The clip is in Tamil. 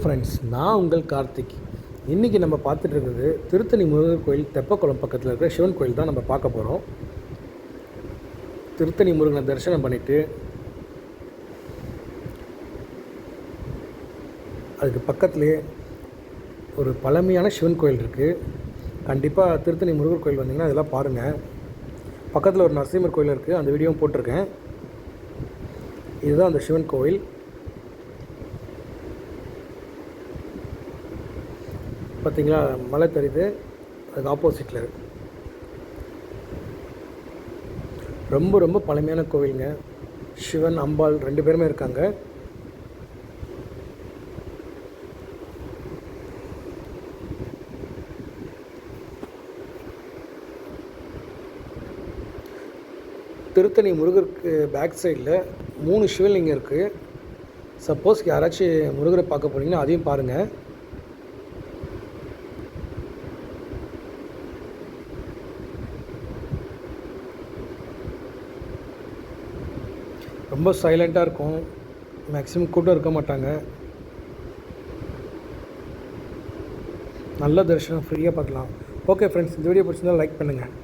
ஃப்ரெண்ட்ஸ், நான் உங்கள் கார்த்திக். இன்றைக்கி நம்ம பார்த்துட்டு இருக்கிறது திருத்தணி முருகர் கோயில் தெப்பக்குளம் பக்கத்தில் இருக்கிற சிவன் கோயில் தான் நம்ம பார்க்க போகிறோம். திருத்தணி முருகனை தரிசனம் பண்ணிவிட்டு அதுக்கு பக்கத்துலேயே ஒரு பழமையான சிவன் கோயில் இருக்குது. கண்டிப்பாக திருத்தணி முருகர் கோயில் வந்தீங்கன்னா அதெல்லாம் பாருங்கள். பக்கத்தில் ஒரு நரசிம்மர் கோயில் இருக்குது, அந்த வீடியோவும் போட்டிருக்கேன். இதுதான் அந்த சிவன் கோயில். பார்த்திங்களா, மலை தெரியுது, அதுக்கு ஆப்போசிட்டில் இருக்குது. ரொம்ப ரொம்ப பழமையான கோவிலுங்க. சிவன் அம்பாள் 2 பேருமே இருக்காங்க. திருத்தணி முருகருக்கு பேக் சைடில் 3 சிவலிங்கம் இருக்குது. சப்போஸ் யாராச்சும் முருகரை பார்க்க போனீங்கன்னா அதையும் பாருங்கள். ரொம்ப சைலண்ட்டாக இருக்கும், மேக்ஸிமம் கூட்டம் இருக்க மாட்டாங்க. நல்ல தரிசனம், ஃப்ரீயாக பார்க்கலாம். ஓகே ஃப்ரெண்ட்ஸ், இந்த வீடியோ பிடிச்சிருந்தால் லைக் பண்ணுங்கள்.